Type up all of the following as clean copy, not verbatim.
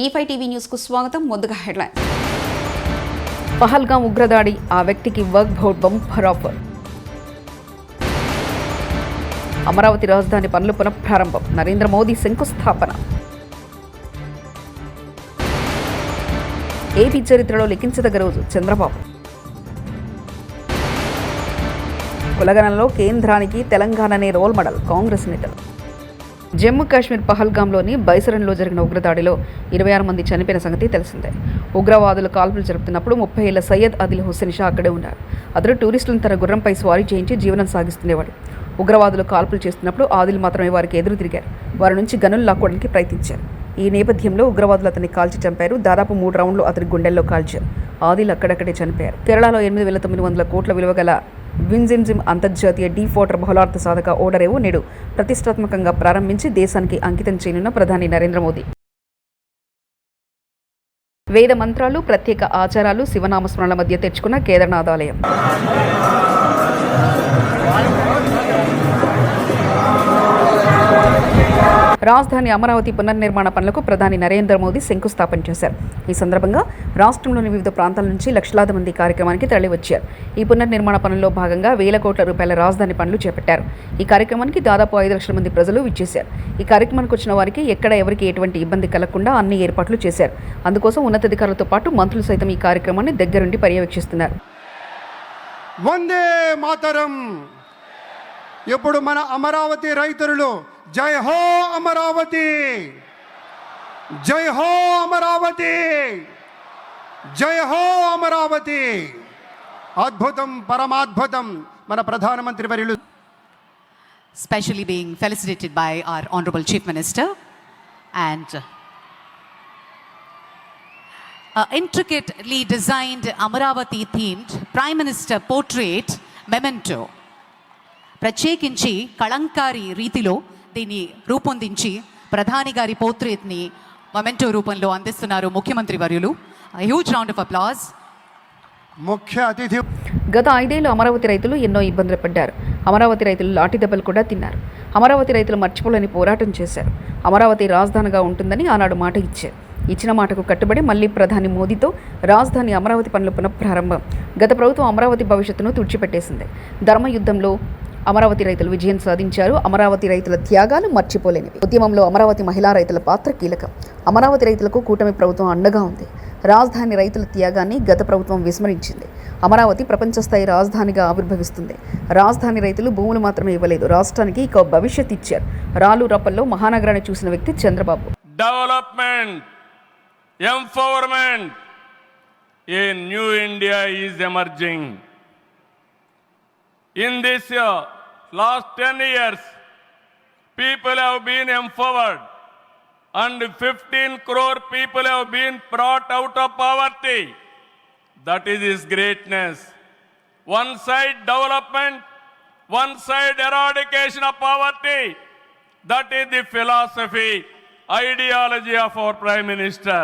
E5 TV news కు స్వాగతం. ముందుగా హెడ్లైన్. పహల్గాం ఉగ్రదాడి, ఆ వ్యక్తికి work board bumper offer. Amaravati రాజధాని పనులు పునఃప్రారంభం, నరేంద్ర మోదీ శంకుస్థాపన. ఏపీ చరిత్రలో లిఖించదగ్గ రోజు చంద్రబాబు. కులగణంలో కేంద్రానికి తెలంగాణనే రోల్ మోడల్, కాంగ్రెస్ నేతలు. జమ్మూ కాశ్మీర్ పహల్గాంలోని బైసరన్లో జరిగిన ఉగ్రదాడిలో 26 మంది చనిపోయిన సంగతి తెలిసిందే. ఉగ్రవాదులు కాల్పులు జరుపుతున్నప్పుడు 30 ఏళ్ల సయ్యద్ ఆదిల్ హుస్సేన్ షా అక్కడే ఉన్నారు. అతడు టూరిస్టులను తన గుర్రంపై స్వారీ చేయించి జీవనం సాగిస్తుండేవాడు. ఉగ్రవాదులు కాల్పులు చేస్తున్నప్పుడు ఆదిల్ మాత్రమే వారికి ఎదురు తిరిగారు. వారి నుంచి గన్నులు లాక్కోవడానికి ప్రయత్నించారు. ఈ నేపథ్యంలో ఉగ్రవాదులు అతన్ని కాల్చి చంపారు. దాదాపు 3 రౌండ్లు అతని గుండెల్లో కాల్చారు. ఆదిల్ అక్కడక్కడే చనిపోయారు. కేరళలో 8,900 కోట్ల విలువ గల వింజిమ్జిమ్ అంతర్జాతీయ డీప్ వాటర్ బహుళార్థ సాధక ఓడరేవు నేడు ప్రతిష్టాత్మకంగా ప్రారంభించి దేశానికి అంకితం చేయనున్న ప్రధాని నరేంద్ర మోదీ. వేద మంత్రాలు, ప్రత్యేక ఆచారాలు, శివనామస్మరణల మధ్య తెచ్చుకున్న కేదార్నాథ్ ఆలయం. రాజధాని అమరావతి పునర్నిర్మాణ పనులకు ప్రధాని నరేంద్ర మోదీ శంకుస్థాపన చేశారు. ఈ సందర్భంగా రాష్ట్రంలోని వివిధ ప్రాంతాల నుంచి లక్షలాది మంది కార్యక్రమానికి తరలివచ్చారు. ఈ పునర్నిర్మాణ పనుల్లో భాగంగా వేల కోట్ల రూపాయల రాజధాని పనులు చేపట్టారు. ఈ కార్యక్రమానికి దాదాపు 5 లక్షల మంది ప్రజలు విచ్చేశారు. ఈ కార్యక్రమానికి వచ్చిన వారికి ఎక్కడ ఎవరికి ఎటువంటి ఇబ్బంది కలగకుండా అన్ని ఏర్పాట్లు చేశారు. అందుకోసం ఉన్నతాధికారులతో పాటు మంత్రులు సైతం ఈ కార్యక్రమాన్ని దగ్గరుండి పర్యవేక్షిస్తున్నారు. వందే మాతరం. ఇప్పుడు మన అమరావతి రైతులు జై హో అమరావతి, జై హో అమరావతి, జై హో అమరావతి. అద్భుతం, పరమాద్భుతం. మన ప్రధానమంత్రి వర్యులు specially being felicitated by our honorable chief minister and intricately designed Amaravati themed prime minister portrait memento ప్రత్యేకించి కళంకారి రీతిలో దీన్ని రూపొందించి ప్రధాని గారి పోర్ట్రేట్ని మొమెంటో రూపంలో అందిస్తున్నారు ముఖ్యమంత్రి వర్యులు. Huge round of applause. ముఖ్య అతిథి. గత 5 ఏళ్లు అమరావతి రైతులు ఎన్నో ఇబ్బందులు పడ్డారు. అమరావతి రైతులు లాఠీ దెబ్బలు కూడా తిన్నారు. అమరావతి రైతులు మర్చిపోలేని పోరాటం చేశారు. అమరావతి రాజధానిగా ఉంటుందని ఆనాడు మాట ఇచ్చారు. ఇచ్చిన మాటకు కట్టుబడి మళ్లీ ప్రధాని మోదీతో రాజధాని అమరావతి పనులు పునఃప్రారంభం. గత ప్రభుత్వం అమరావతి భవిష్యత్తును తుడిచిపెట్టేసింది. ధర్మయుద్ధంలో అమరావతి రైతులు విజయం సాధించారు. అమరావతి రైతుల త్యాగాలు మర్చిపోలేనివి. ఉద్యమంలో అమరావతి మహిళా రైతుల పాత్ర కీలకం. అమరావతి రైతులకు కూటమి ప్రభుత్వం అండగా ఉంది. రాజధాని రైతుల త్యాగాన్ని గత ప్రభుత్వం విస్మరించింది. అమరావతి ప్రపంచ స్థాయి రాజధానిగా ఆవిర్భవిస్తుంది. రాజధాని రైతులు భూములు మాత్రమే ఇవ్వలేదు, రాష్ట్రానికి ఇక భవిష్యత్ ఇచ్చారు. రాళ్ళు రప్పల్లో మహానగరాన్ని చూసిన వ్యక్తి Chandrababu. Development, empowerment, a new India is emerging. In this last 10 years, people have been empowered and 15 crore people have been brought out of poverty. That is his greatness. One side development, one side eradication of poverty. That is the philosophy, ideology of our Prime Minister.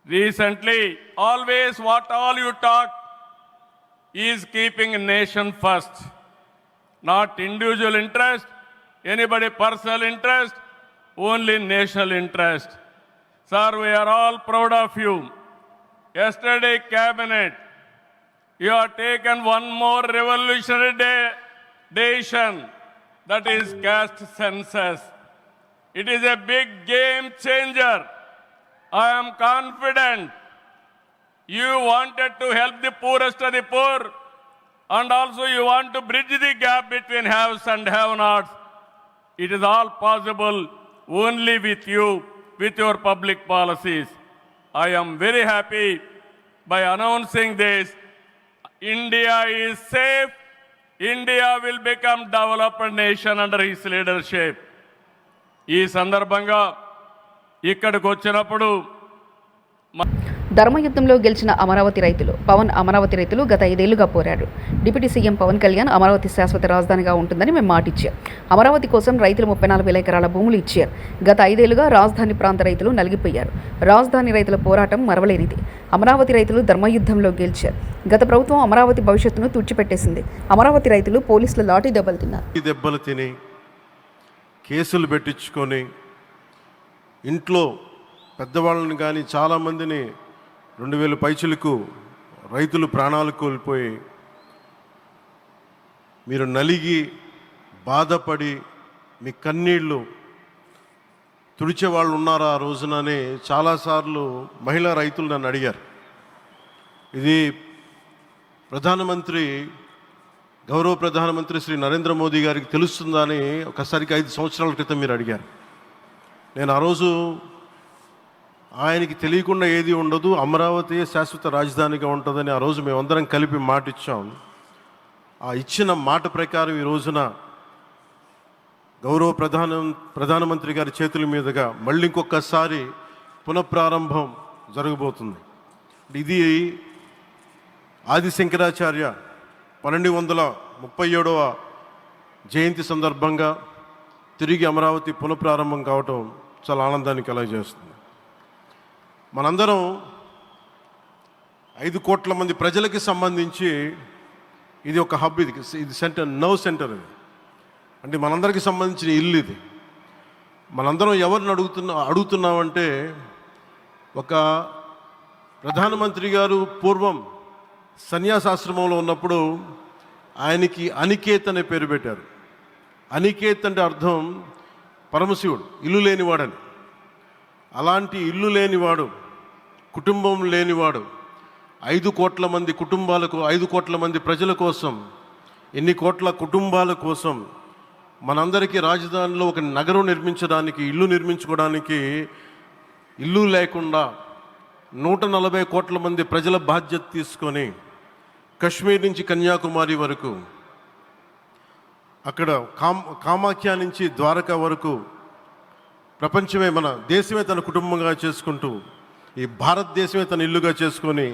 Recently, always what all you talk is keeping a nation first, not individual interest, anybody personal interest, only national interest. Sir, we are all proud of you. Yesterday cabinet, you have taken one more revolutionary decision, that is caste census. It is a big game changer. I am confident you wanted to help the poorest of the poor, and also you want to bridge the gap between haves and have-nots. It is all possible only with you, with your public policies. I am very happy by announcing this. India is safe. India will become developed nation under his leadership. ఈ సందర్భంగా ఇక్కడికి వచ్చినప్పుడు ధర్మయుద్ధంలో గెలిచిన అమరావతి రైతులు అమరావతి రైతులు గత 5 ఏళ్లుగా పోరాడు. డిప్యూటీ సీఎం పవన్ కళ్యాణ్ అమరావతి శాశ్వత రాజధానిగా ఉంటుందని మేము మాటిచ్చారు. అమరావతి కోసం రైతులు 34,000 ఎకరాల భూములు ఇచ్చారు. గత 5 ఏళ్లుగా రాజధాని ప్రాంత రైతులు నలిగిపోయారు. రాజధాని రైతుల పోరాటం మరవలేనిది. అమరావతి రైతులు ధర్మయుద్ధంలో గెలిచారు. గత ప్రభుత్వం అమరావతి భవిష్యత్తును తుడిచిపెట్టేసింది. అమరావతి రైతులు పోలీసుల లాఠీ దెబ్బలు తిన్నారు. కేసులు పెట్టించుకొని ఇంట్లో పెద్దవాళ్ళని కానీ చాలామందిని 2000 పైచులకు రైతులు ప్రాణాలు కోల్పోయి మీరు నలిగి బాధపడి మీ కన్నీళ్ళు తుడిచే వాళ్ళు ఉన్నారా ఆ రోజునని చాలాసార్లు మహిళా రైతులు నన్ను అడిగారు. ఇది గౌరవ ప్రధానమంత్రి శ్రీ నరేంద్ర మోదీ గారికి తెలుస్తుందా అని ఒకసారికి 5 సంవత్సరాల క్రితం మీరు అడిగారు. నేను ఆ రోజు ఆయనకి తెలియకుండా ఏది ఉండదు, అమరావతి శాశ్వత రాజధానిగా ఉంటుందని ఆ రోజు మేమందరం కలిపి మాట ఇచ్చాం. ఆ ఇచ్చిన మాట ప్రకారం ఈ రోజున గౌరవ ప్రధానమంత్రి గారి చేతుల మీదుగా మళ్ళీ ఇంకొకసారి పునఃప్రారంభం జరగబోతుంది. ఇది ఆది శంకరాచార్య 1237వ జయంతి సందర్భంగా తిరిగి అమరావతి పునఃప్రారంభం కావటం చాలా ఆనందాన్ని కలగజేస్తుంది. మనందరం 5 కోట్ల మంది ప్రజలకి సంబంధించి ఇది ఒక హబ్, ఇది సెంటర్, నర్వ్ సెంటర్. ఇది అంటే మనందరికీ సంబంధించిన ఇల్లు. ఇది మనందరం ఎవరిని అడుగుతున్నామంటే, ఒక ప్రధానమంత్రి గారు పూర్వం సన్యాసాశ్రమంలో ఉన్నప్పుడు ఆయనకి అనికేత్ అనే పేరు పెట్టారు. అనికేత్ అంటే అర్థం పరమశివుడు, ఇల్లు లేనివాడని. అలాంటి ఇల్లు లేనివాడు, కుటుంబం లేనివాడు 5 కోట్ల మంది కుటుంబాలకు, 5 కోట్ల మంది ప్రజల కోసం, ఎన్ని కోట్ల కుటుంబాల కోసం మనందరికీ రాజధానిలో ఒక నగరం నిర్మించడానికి, ఇల్లు నిర్మించుకోవడానికి ఇల్లు లేకుండా 140 కోట్ల మంది ప్రజల బాధ్యత తీసుకొని కశ్మీర్ నుంచి కన్యాకుమారి వరకు, అక్కడ కామాఖ్య నుంచి ద్వారకా వరకు ప్రపంచమే, మన దేశమే తన కుటుంబంగా చేసుకుంటూ, ఈ భారతదేశమే తన ఇల్లుగా చేసుకొని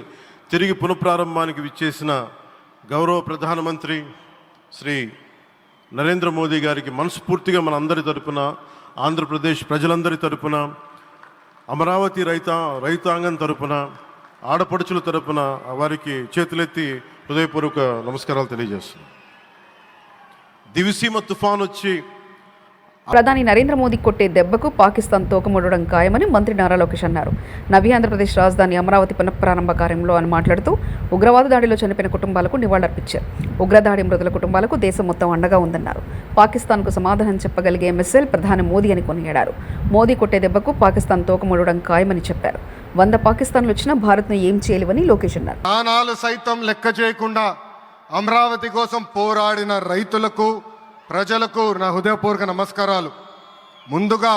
తిరిగి పునఃప్రారంభానికి విచ్చేసిన గౌరవ ప్రధానమంత్రి శ్రీ నరేంద్ర మోదీ గారికి మనస్ఫూర్తిగా మన అందరి తరపున, ఆంధ్రప్రదేశ్ ప్రజలందరి తరపున, అమరావతి రైతాంగం తరపున, ఆడపడుచుల తరపున వారికి చేతులెత్తి హృదయపూర్వక నమస్కారాలు తెలియజేస్తున్నాను. దివిసీమ తుఫాన్ వచ్చి ప్రధాని నరేంద్ర మోదీ కొట్టే దెబ్బకు పాకిస్తాన్ తోకముడడం ఖాయమని మంత్రి నారా లోకేష్ అన్నారు. నవీ ఆంధ్రప్రదేశ్ రాజధాని అమరావతి పునఃప్రారంభ కార్యంలో ఆయన మాట్లాడుతూ ఉగ్రవాద దాడిలో చనిపోయిన కుటుంబాలకు నివాళులర్పించారు. ఉగ్రదాడి మృతుల కుటుంబాలకు దేశం మొత్తం అండగా ఉందన్నారు. పాకిస్తాన్కు సమాధానం చెప్పగలిగే మిస్సైల్ ప్రధాని మోదీ అని కొనియాడారు. మోదీ కొట్టే దెబ్బకు పాకిస్తాన్ తోకముడడం ఖాయమని చెప్పారు. 100 పాకిస్తాన్లు వచ్చినా భారత్ను ఏం చేయలేవని లోకేష్ అన్నారు. ప్రాణాలు సైతం లెక్క చేయకుండా అమరావతి కోసం పోరాడిన రైతులకు, ప్రజలకు నా హృదయపూర్వక నమస్కారాలు. ముందుగా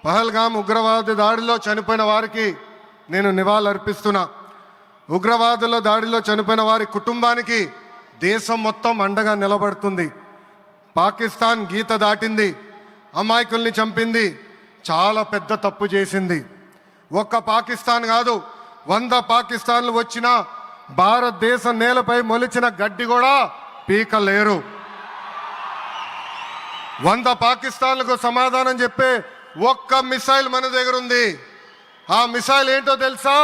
పహల్గామ్ ఉగ్రవాద దాడిలో చనిపోయిన వారికి నేను నివాళులర్పిస్తున్నా. ఉగ్రవాదుల దాడిలో చనిపోయిన వారి కుటుంబానికి దేశం మొత్తం అండగా నిలబడుతుంది. పాకిస్తాన్ గీత దాటింది, అమాయకుల్ని చంపింది, చాలా పెద్ద తప్పు చేసింది. ఒక్క పాకిస్తాన్ కాదు, 100 పాకిస్తాన్లు వచ్చినా భారతదేశం నేలపై మొలిచిన గడ్డి కూడా పీకలేరు. 100 పాకిస్తాన్లకు సమాధానం చెప్పే ఒక్క మిసైల్ మన దగ్గర ఉంది. ఆ మిసైల్ ఏంటో తెలుసా?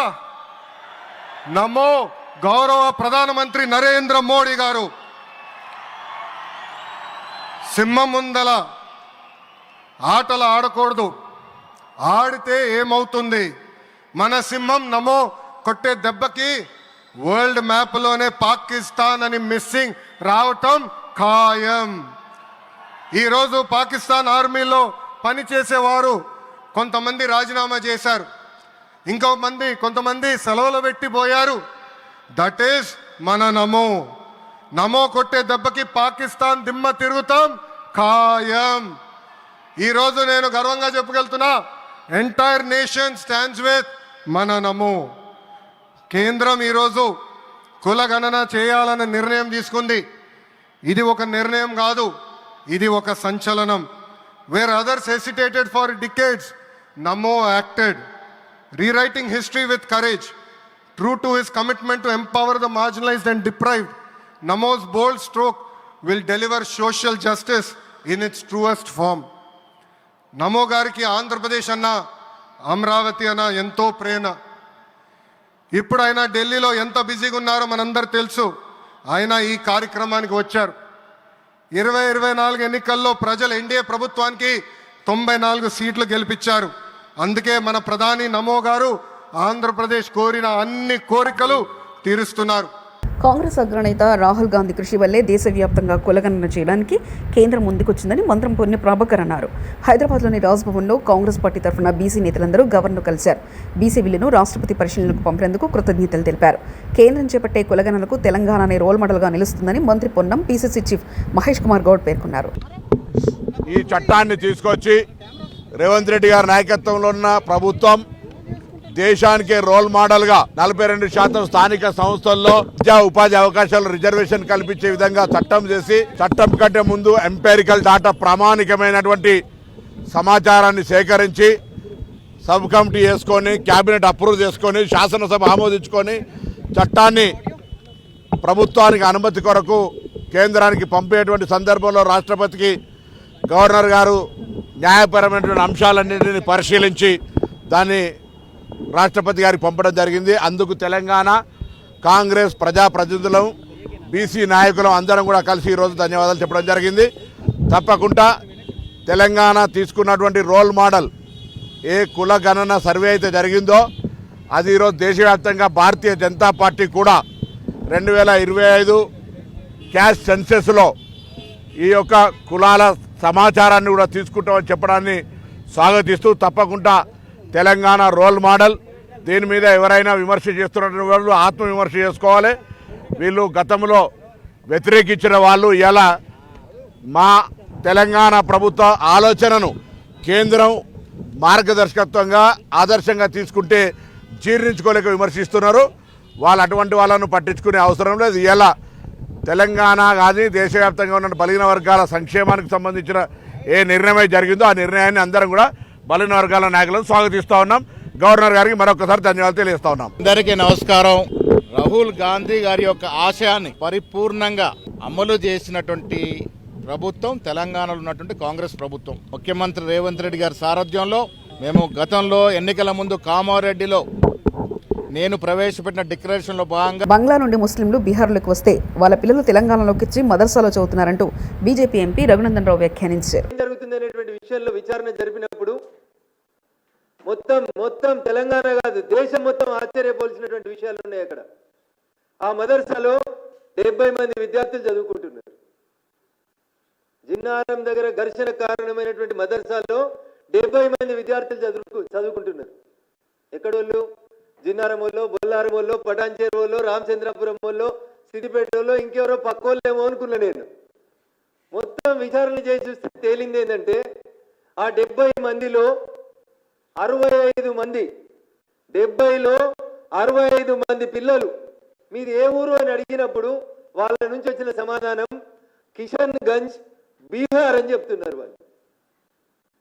నమో గౌరవ ప్రధానమంత్రి నరేంద్ర మోడీ గారు. సింహం ముందల ఆటలు ఆడకూడదు, ఆడితే ఏమవుతుంది? మన సింహం నమో కొట్టే దెబ్బకి వరల్డ్ మ్యాప్లోనే పాకిస్తాన్ అని మిస్సింగ్ రావటం ఖాయం. ఈరోజు పాకిస్తాన్ ఆర్మీలో పనిచేసేవారు కొంతమంది రాజీనామా చేశారు, కొంతమంది సెలవులు పెట్టిపోయారు. దట్ ఈస్ మన నమో. నమో కొట్టే దెబ్బకి పాకిస్తాన్ దిమ్మ తిరుగుతాం ఖాయం. ఈరోజు నేను గర్వంగా చెప్పగలుగుతున్నా, ఎంటైర్ నేషన్ స్టాండ్స్ విత్ మన నమో. కేంద్రం ఈరోజు కులగణన చేయాలనే నిర్ణయం తీసుకుంది. ఇది ఒక నిర్ణయం కాదు, ఇది ఒక సంచలనం. Wear others hesitated for decades, Namo acted, rewriting history with courage. True to his commitment to empower the marginalized and deprived, Namo's bold stroke will deliver social justice in its truest form. నమో గారికి ఆంధ్రప్రదేశ్ అన్న, అమరావతి అన్న ఎంతో ప్రేమ. ఇప్పుడు ఆయన ఢిల్లీలో ఎంత బిజీగా ఉన్నారో మనందరూ తెలుసు. ఆయన ఈ కార్యక్రమానికి వచ్చారు. 2024 ఎన్నికల్లో ప్రజలు ఎన్డీఏ ప్రభుత్వానికి 94 సీట్లు గెలిపించారు. అందుకే మన ప్రధాని నమో గారు ఆంధ్రప్రదేశ్ కోరిన అన్ని కోరికలు తీరుస్తున్నారు. కాంగ్రెస్ అగ్రనేత రాహుల్ గాంధీ కృషి వల్లే దేశవ్యాప్తంగా కులగణన చేయడానికి కేంద్రం ముందుకొచ్చిందని మంత్రి పొన్ని ప్రభాకర్ అన్నారు. హైదరాబాద్లోని రాజ్భవన్లో కాంగ్రెస్ పార్టీ తరఫున బీసీ నేతలందరూ గవర్నర్ను కలిశారు. బీసీ బిల్లును రాష్ట్రపతి పరిశీలనకు పంపినందుకు కృతజ్ఞతలు తెలిపారు. కేంద్రం చేపట్టే కులగణనకు తెలంగాణనే రోల్ మోడల్గా నిలుస్తుందని మంత్రి పొన్నం పీసీసీ చీఫ్ మహేష్ కుమార్ గౌడ్ పేర్కొన్నారు. ఈ చట్టాన్ని తీసుకొచ్చి రేవంత్ రెడ్డి గారి నాయకత్వంలో ఉన్న ప్రభుత్వం దేశానికే రోల్ మోడల్ గా 42% స్థానిక సంస్థల్లో విద్యా ఉపాధి అవకాశాలు రిజర్వేషన్ కల్పించే విధంగా చట్టం చేసి, చట్టం కంటే ముందు ఎంపెరికల్ డాటా ప్రామాణికమైనటువంటి సమాచారాన్ని సేకరించి సబ్ కమిటీ వేసుకొని క్యాబినెట్ అప్రూవ్ చేసుకొని శాసనసభ ఆమోదించుకొని చట్టాన్ని ప్రభుత్వానికి అనుమతి కొరకు కేంద్రానికి పంపేటువంటి సందర్భంలో రాష్ట్రపతికి గవర్నర్ గారు న్యాయపరమైనటువంటి అంశాలన్నింటినీ పరిశీలించి దాన్ని రాష్ట్రపతి గారికి పంపడం జరిగింది. అందుకు తెలంగాణ కాంగ్రెస్ ప్రజాప్రతినిధులం బీసీ నాయకులం అందరం కూడా కలిసి ఈరోజు ధన్యవాదాలు చెప్పడం జరిగింది. తప్పకుండా తెలంగాణ తీసుకున్నటువంటి రోల్ మోడల్ ఏ కుల గణన సర్వే అయితే జరిగిందో అది ఈరోజు దేశవ్యాప్తంగా భారతీయ జనతా పార్టీ కూడా 2025 క్యాష్ సెన్సెస్లో ఈ యొక్క కులాల సమాచారాన్ని కూడా తీసుకుంటామని చెప్పడాన్ని స్వాగతిస్తూ, తప్పకుండా తెలంగాణ రోల్ మోడల్. దీని మీద ఎవరైనా విమర్శ చేస్తున్న వాళ్ళు ఆత్మవిమర్శ చేసుకోవాలి. వీళ్ళు గతంలో వ్యతిరేకించిన వాళ్ళు ఇలా మా తెలంగాణ ప్రభుత్వ ఆలోచనను కేంద్రం మార్గదర్శకత్వంగా ఆదర్శంగా తీసుకుంటే జీర్ణించుకోలేక విమర్శిస్తున్నారు. వాళ్ళు అటువంటి వాళ్ళను పట్టించుకునే అవసరం లేదు. ఇలా తెలంగాణ కానీ దేశవ్యాప్తంగా ఉన్న బలహీన వర్గాల సంక్షేమానికి సంబంధించిన ఏ నిర్ణయం జరిగిందో ఆ నిర్ణయాన్ని అందరం కూడా బలహీన వర్గాల నాయకులను స్వాగతిస్తూ ఉన్నాం. గవర్నర్ గారికి మరొకసారి ధన్యవాదాలు తెలియజేస్తా ఉన్నాం. అందరికీ నమస్కారం. రాహుల్ గాంధీ గారి యొక్క ఆశయాన్ని పరిపూర్ణంగా అమలు చేసినటువంటి ప్రభుత్వం తెలంగాణలో ఉన్నటువంటి కాంగ్రెస్ ప్రభుత్వం. ముఖ్యమంత్రి రేవంత్ రెడ్డి గారి సారథ్యంలో మేము గతంలో ఎన్నికల ముందు కామారెడ్డిలో నేను ప్రవేశపెట్టిన డిక్లరేషన్లో భాగంగా బంగ్లా నుండి ముస్లింలు బీహార్లోకి వస్తే వాళ్ళ పిల్లలు తెలంగాణలోకి వచ్చి మదర్సాలో చదువుతున్నారంటూ బీజేపీ ఎంపీ రఘునందన్ రావు వ్యాఖ్యానించారు. జరుగుతుంది అనేటువంటి విషయంలో విచారణ జరిపినప్పుడు మొత్తం తెలంగాణ కాదు దేశం మొత్తం ఆశ్చర్యపోల్సినటువంటి విషయాలు ఉన్నాయి. అక్కడ ఆ మదర్సాలో 70 మంది విద్యార్థులు చదువుకుంటున్నారు. జిన్నారం దగ్గర ఘర్షణ కారణమైనటువంటి మదర్సాలో 70 మంది విద్యార్థులు చదువుకుంటున్నారు. ఎక్కడ వాళ్ళు? జిన్నారం వాళ్ళు, బొల్లారం వాళ్ళు, పటాన్చేరు వాళ్ళు, రామచంద్రపురం వాళ్ళు, సిద్దిపేట వాళ్ళు, ఇంకెవరో పక్క వాళ్ళేమో అనుకున్నా నేను. మొత్తం విచారణ చేసి చూస్తే తేలింది ఏంటంటే ఆ 70 మందిలో 65 మంది 70లో 65 మంది పిల్లలు మీది ఏ ఊరు అని అడిగినప్పుడు వాళ్ళ నుంచి వచ్చిన సమాధానం కిషన్ గంజ్ బీహార్ అని చెప్తున్నారు వాళ్ళు.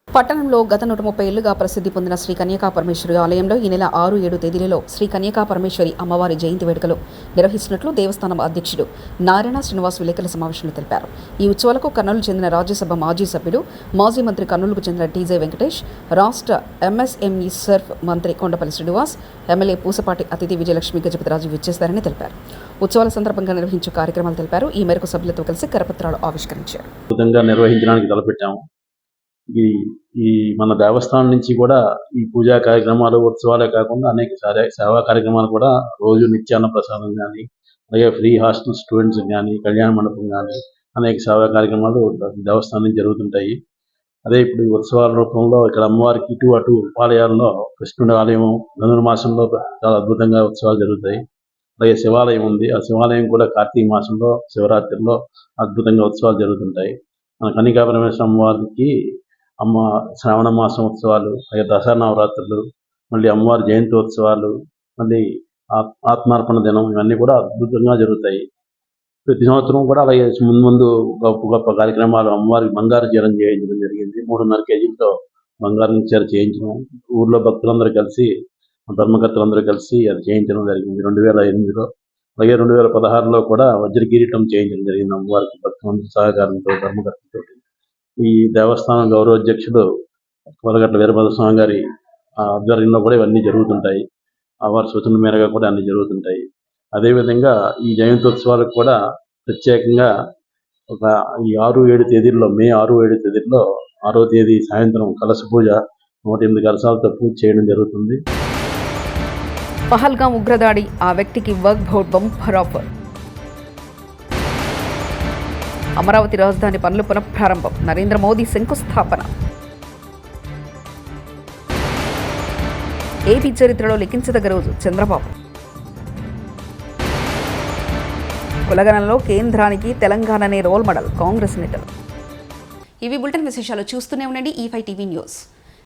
పట్టణంలో గత 130 ఏళ్లుగా ప్రసిద్ధి పొందిన శ్రీ కన్యకా పరమేశ్వరి ఆలయంలో ఈ నెల 6, 7 తేదీలలో శ్రీ కన్యకా పరమేశ్వరి అమ్మవారి జయంతి వేడుకలు నిర్వహిస్తున్నట్లు దేవస్థానం అధ్యక్షుడు నారాయణ శ్రీనివాస్ విలేకరుల సమావేశంలో తెలిపారు. ఈ ఉత్సవాలకు కర్నూలు చెందిన రాజ్యసభ మాజీ సభ్యుడు, మాజీ మంత్రి కర్నూలుకు చెందిన టీజే వెంకటేష్, రాష్ట్ర ఎంఎస్ఎంఈ సర్ఫ్ మంత్రి కొండపల్లి శ్రీనివాస్, ఎమ్మెల్యే పూసపాటి అతిథి విజయలక్ష్మి గజపతిరాజు విచ్చేస్తారని తెలిపారు. ఉత్సవాల సందర్భంగా నిర్వహించే కార్యక్రమాలు తెలిపారు. ఈ మేరకు సభ్యులతో కలిసి కరపత్రాలు ఆవిష్కరించారు. నిర్వహించడానికి తలపెట్టాము. ఈ మన దేవస్థానం నుంచి కూడా ఈ పూజా కార్యక్రమాలు, ఉత్సవాలే కాకుండా అనేక సేవా కార్యక్రమాలు కూడా రోజు నిత్యాన్న ప్రసాదం కానీ, అలాగే ఫ్రీ హాస్టల్ స్టూడెంట్స్ కానీ, కళ్యాణ మండపం కానీ అనేక సేవా కార్యక్రమాలు దేవస్థానం నుంచి జరుగుతుంటాయి. అదే ఇప్పుడు ఉత్సవాల రూపంలో ఇక్కడ అమ్మవారికి ఇటు అటు ఆలయాల్లో కృష్ణుడి ఆలయం ధనుర్మాసంలో చాలా అద్భుతంగా ఉత్సవాలు జరుగుతాయి. అలాగే శివాలయం ఉంది. ఆ శివాలయం కూడా కార్తీక మాసంలో శివరాత్రిలో అద్భుతంగా ఉత్సవాలు జరుగుతుంటాయి. మన కన్యకా పరమేశ్వరి అమ్మవారికి శ్రావణ మాసం ఉత్సవాలు, అలాగే దసరా నవరాత్రులు, మళ్ళీ అమ్మవారి జయంతి ఉత్సవాలు, మళ్ళీ ఆత్మార్పణ దినం, ఇవన్నీ కూడా అద్భుతంగా జరుగుతాయి. ప్రతి సంవత్సరం కూడా అలాగే ముందు గొప్ప గొప్ప కార్యక్రమాలు అమ్మవారికి బంగారు చీరం చేయించడం జరిగింది. 3.5 కేజీలతో బంగారం చీర చేయించడం, ఊర్లో భక్తులందరూ కలిసి, ధర్మకర్తలందరూ కలిసి అది చేయించడం జరిగింది 2008లో. అలాగే 2016లో కూడా వజ్ర కిరీటం చేయించడం జరిగింది అమ్మవారికి భక్తులందరూ సహకారంతో, ధర్మకర్తలతో. ఈ దేవస్థానం గౌరవాధ్యక్షుడు కొలగట్ల వీరభద్రస్వామి గారి ఆధ్వర్యంలో కూడా ఇవన్నీ జరుగుతుంటాయి. వారి సూచన మేరగా కూడా అన్ని జరుగుతుంటాయి. అదేవిధంగా ఈ జయంతోత్సవాలకు కూడా ప్రత్యేకంగా ఈ 6, 7 తేదీల్లో, మే 6, 7 తేదీల్లో 6వ తేదీ సాయంత్రం కలశ పూజ 108 కలశాలతో పూజ చేయడం జరుగుతుంది. పహల్గాం ఉగ్రదాడి, ఆ వ్యక్తికి work board bumper offer. Amaravati రాజధాని పనులు పునఃప్రారంభం, నరేంద్ర మోదీ శంకుస్థాపన. ఏపీ చరిత్రలో లిఖించదగ్గ రోజు చంద్రబాబు. కులగణంలో కేంద్రానికి తెలంగాణనే రోల్ మోడల్, కాంగ్రెస్ నేతలు. ఇవి బులెటిన్ విశేషాలు. చూస్తూనే ఉండండి E5 టీవీ న్యూస్.